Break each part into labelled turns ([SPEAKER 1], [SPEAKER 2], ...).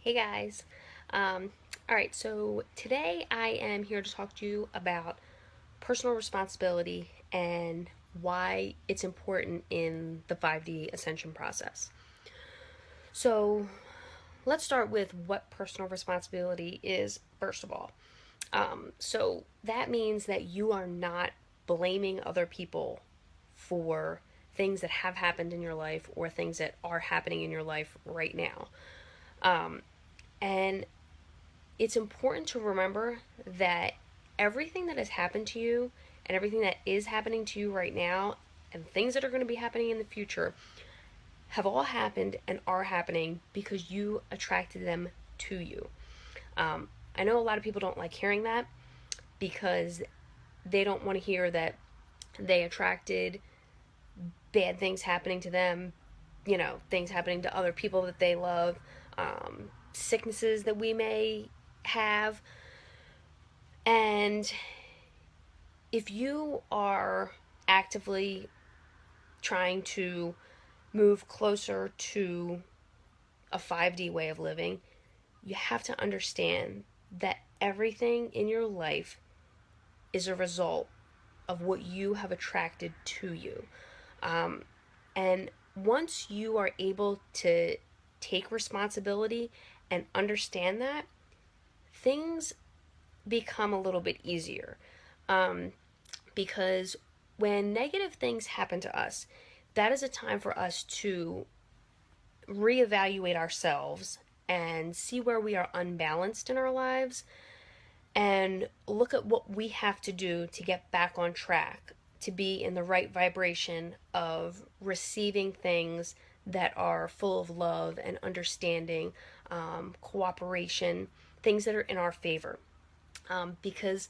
[SPEAKER 1] Hey guys. Um, all right, so today I am here to talk to you about personal responsibility and why it's important in the 5D ascension process. So let's start with what personal responsibility is, first of all. So that means that you are not blaming other people for things that have happened in your life or things that are happening in your life right now. And it's important to remember that everything that has happened to you and everything that is happening to you right now and things that are going to be happening in the future have all happened and are happening because you attracted them to you. I know a lot of people don't like hearing that because they don't want to hear that they attracted bad things happening to them, things happening to other people that they love, sicknesses that we may have. And if you are actively trying to move closer to a 5D way of living, you have to understand that everything in your life is a result of what you have attracted to you. And once you are able to take responsibility and understand that, things become a little bit easier. Um, because when negative things happen to us, that is a time for us to reevaluate ourselves and see where we are unbalanced in our lives and look at what we have to do to get back on track, to be in the right vibration of receiving things that are full of love and understanding, cooperation, things that are in our favor. Because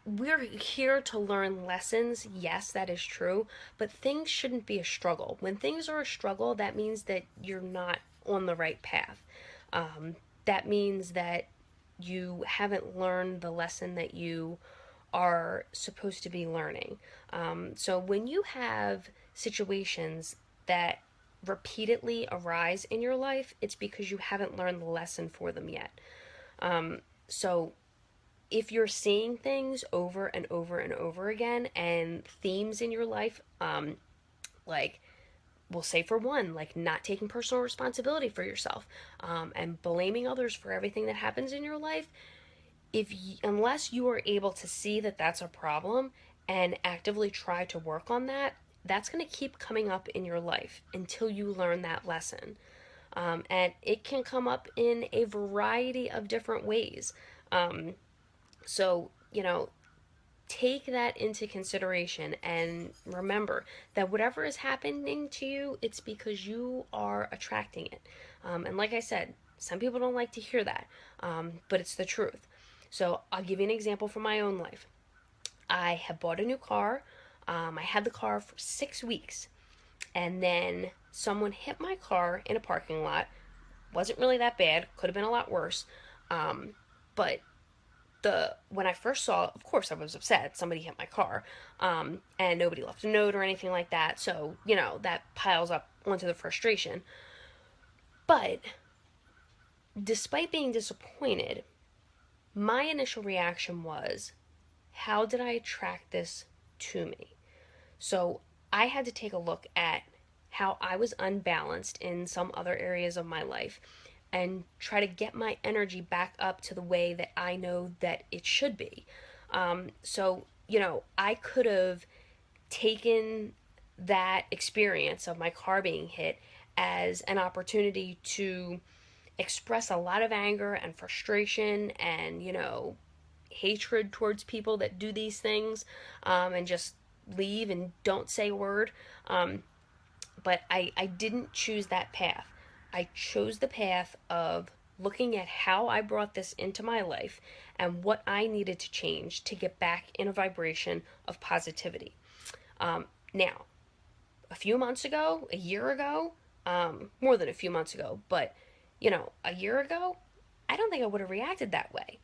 [SPEAKER 1] we're here to learn lessons. Yes, that is true, but things shouldn't be a struggle. When things are a struggle, that means that you're not on the right path. That means that you haven't learned the lesson that you are supposed to be learning. So when you have situations that repeatedly arise in your life, it's because you haven't learned the lesson for them yet. So if you're seeing things over and over and over again and themes in your life, like we'll say for one, like not taking personal responsibility for yourself, and blaming others for everything that happens in your life, unless you are able to see that that's a problem and actively try to work on that, that's going to keep coming up in your life until you learn that lesson. And it can come up in a variety of different ways. So, take that into consideration and remember that whatever is happening to you, it's because you are attracting it. And like I said, some people don't like to hear that, but it's the truth. So, I'll give you an example from my own life. I have bought a new car. I had the car for 6 weeks, and then someone hit my car in a parking lot. Wasn't really that bad, could have been a lot worse. But when I first saw it, of course I was upset. Somebody hit my car, and nobody left a note or anything like that. So that piles up onto the frustration. But despite being disappointed, my initial reaction was, how did I attract this to me? So I had to take a look at how I was unbalanced in some other areas of my life and try to get my energy back up to the way that I know that it should be. So, I could have taken that experience of my car being hit as an opportunity to express a lot of anger and frustration and, hatred towards people that do these things, and just leave and don't say a word. But I didn't choose that path. I chose the path of looking at how I brought this into my life and what I needed to change to get back in a vibration of positivity. Now, a few months ago, a year ago, more than a few months ago, but a year ago, I don't think I would have reacted that way.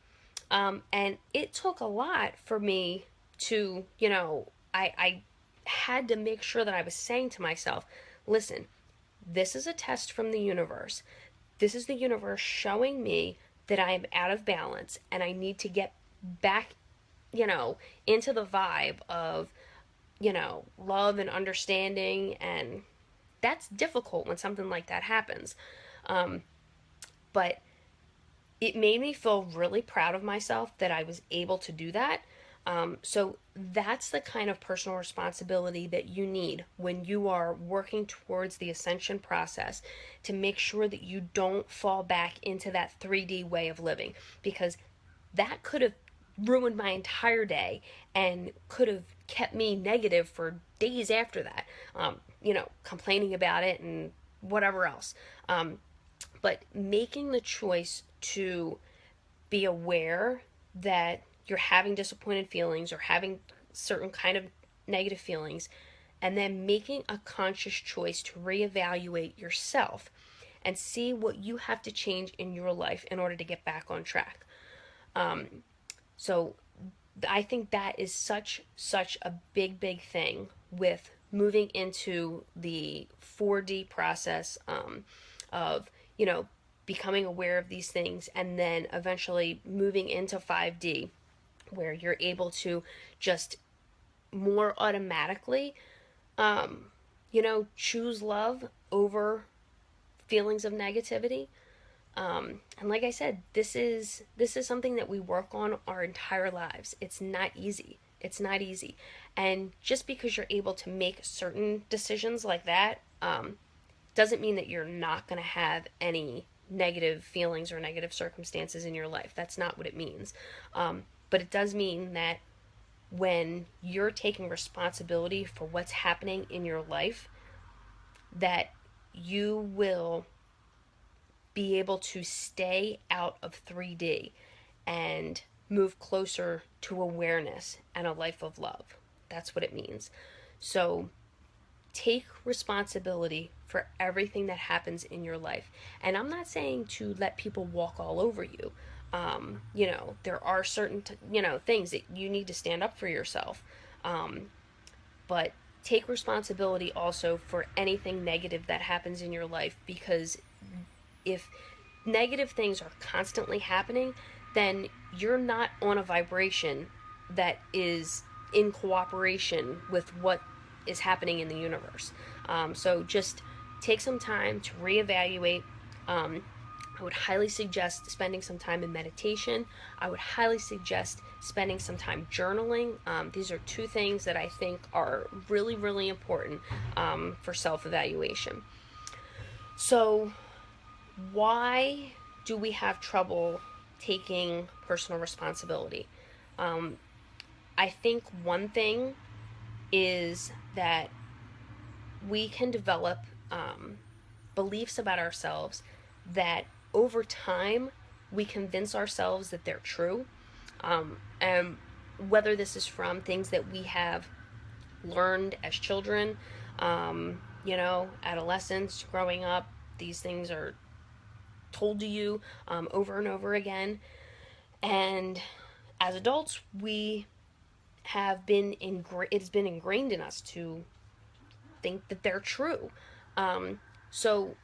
[SPEAKER 1] And it took a lot for me to, I had to make sure that I was saying to myself, listen, this is a test from the universe. This is the universe showing me that I am out of balance and I need to get back, you know, into the vibe of, love and understanding. And that's difficult when something like that happens. Um, but it made me feel really proud of myself that I was able to do that. So that's the kind of personal responsibility that you need when you are working towards the ascension process, to make sure that you don't fall back into that 3D way of living, because that could have ruined my entire day and could have kept me negative for days after that, complaining about it and whatever else. But making the choice to be aware that you're having disappointed feelings or having certain kind of negative feelings, and then making a conscious choice to reevaluate yourself and see what you have to change in your life in order to get back on track. So I think that is such a big thing with moving into the 4D process, of, becoming aware of these things, and then eventually moving into 5D, where you're able to just more automatically, choose love over feelings of negativity. And like I said, this is something that we work on our entire lives. It's not easy. It's not easy. And just because you're able to make certain decisions like that, doesn't mean that you're not going to have any negative feelings or negative circumstances in your life. That's not what it means. But it does mean that when you're taking responsibility for what's happening in your life, that you will be able to stay out of 3D and move closer to awareness and a life of love. That's what it means. So take responsibility for everything that happens in your life. And I'm not saying to let people walk all over you. There are certain, things that you need to stand up for yourself. But take responsibility also for anything negative that happens in your life, because if negative things are constantly happening, then you're not on a vibration that is in cooperation with what is happening in the universe. So just take some time to reevaluate. I would highly suggest spending some time in meditation. I would highly suggest spending some time journaling. These are two things that I think are really, really important, for self evaluation. So, why do we have trouble taking personal responsibility? Um, I think one thing is that we can develop, beliefs about ourselves that over time we convince ourselves that they're true. And whether this is from things that we have learned as children, adolescents, growing up, these things are told to you, over and over again. And as adults, it's been ingrained in us to think that they're true. So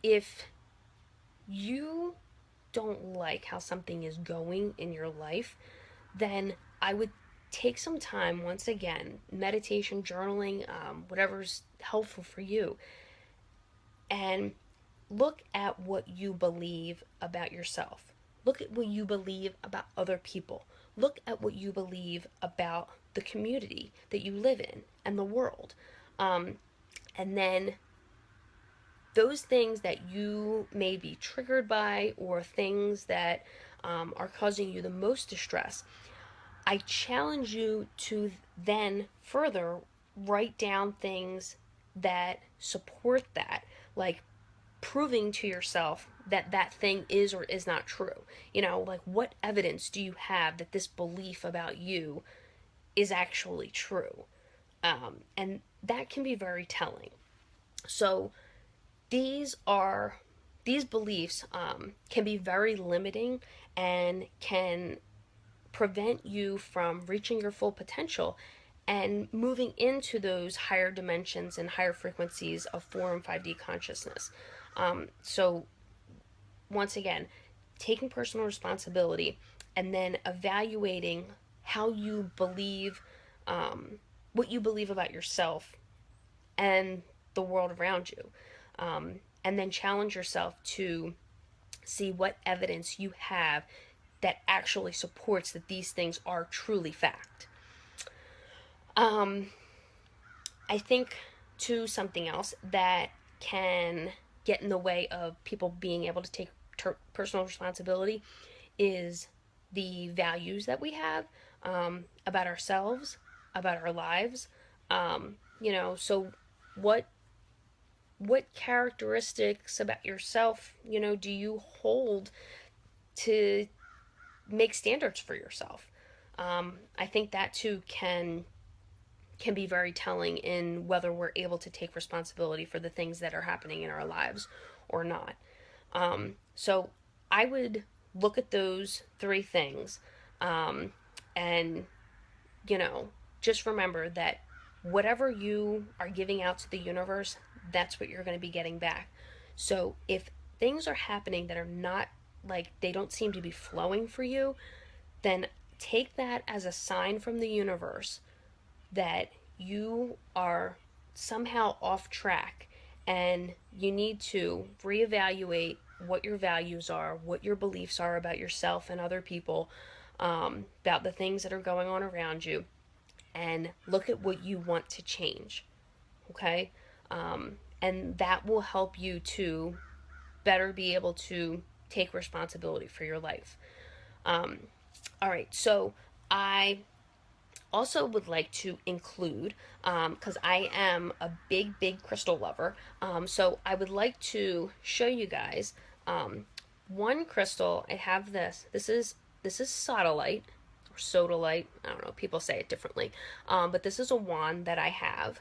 [SPEAKER 1] if you don't like how something is going in your life, then I would take some time, once again, meditation, journaling, whatever's helpful for you, and look at what you believe about yourself. Look at what you believe about other people. Look at what you believe about the community that you live in and the world. And then those things that you may be triggered by, or things that, are causing you the most distress, I challenge you to then further write down things that support that, like proving to yourself that that thing is or is not true. Like, what evidence do you have that this belief about you is actually true? And that can be very telling. So these beliefs, can be very limiting and can prevent you from reaching your full potential and moving into those higher dimensions and higher frequencies of 4 and 5D consciousness. So once again, taking personal responsibility and then evaluating how you believe, what you believe about yourself and the world around you. And then challenge yourself to see what evidence you have that actually supports that these things are truly fact. Um, I think, too, something else that can get in the way of people being able to take personal responsibility is the values that we have, about ourselves, about our lives. So what characteristics about yourself, do you hold to make standards for yourself? I think that too can be very telling in whether we're able to take responsibility for the things that are happening in our lives or not. So I would look at those three things, and you know, just remember that whatever you are giving out to the universe, that's what you're going to be getting back. So if things are happening that are not, like, they don't seem to be flowing for you, then take that as a sign from the universe that you are somehow off track and you need to reevaluate what your values are, what your beliefs are about yourself and other people, about the things that are going on around you, and look at what you want to change. Okay? And that will help you to better be able to take responsibility for your life. All right, so I also would like to include, because I am a big crystal lover, so I would like to show you guys, one crystal. I have this is sodalite or sodalite. I don't know, people say it differently, but this is a wand that I have,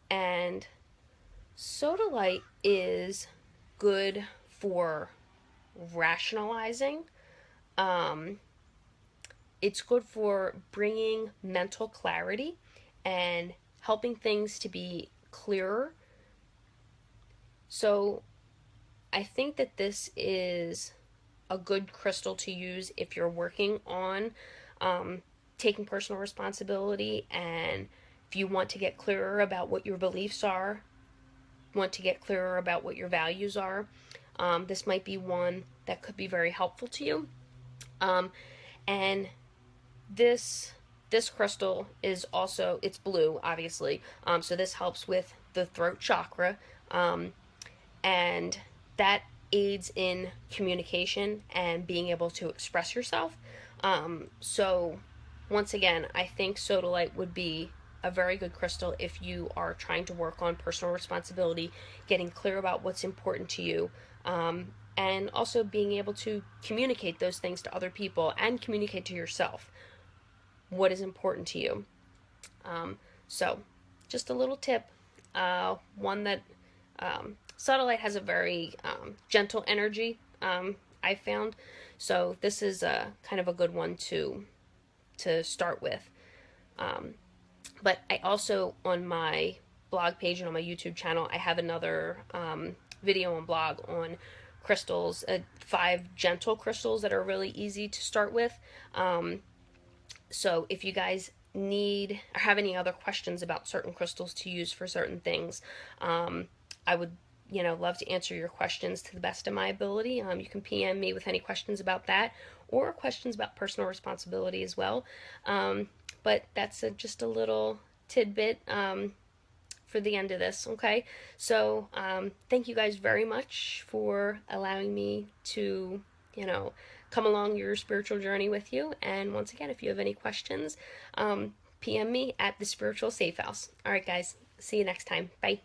[SPEAKER 1] and sodalite is good for rationalizing. Um, it's good for bringing mental clarity and helping things to be clearer. So I think that this is a good crystal to use if you're working on, taking personal responsibility, and if you want to get clearer about what your beliefs are, want to get clearer about what your values are. This might be one that could be very helpful to you. And this this crystal is also, it's blue, obviously, so this helps with the throat chakra, and that aids in communication and being able to express yourself. So once again, I think sodalite would be a very good crystal if you are trying to work on personal responsibility, getting clear about what's important to you, and also being able to communicate those things to other people and communicate to yourself what is important to you. So, just a little tip. One that, Subtlite has a very, gentle energy, I found. So this is a kind of a good one to start with. But I also, on my blog page and on my YouTube channel, I have another, video and blog on crystals, 5 gentle crystals that are really easy to start with. So if you guys need or have any other questions about certain crystals to use for certain things, I would, love to answer your questions to the best of my ability. You can PM me with any questions about that or questions about personal responsibility as well. But that's just a little tidbit, for the end of this. Okay, so thank you guys very much for allowing me to, come along your spiritual journey with you. And once again, if you have any questions, PM me at the Spiritual Safe House. All right, guys, see you next time. Bye.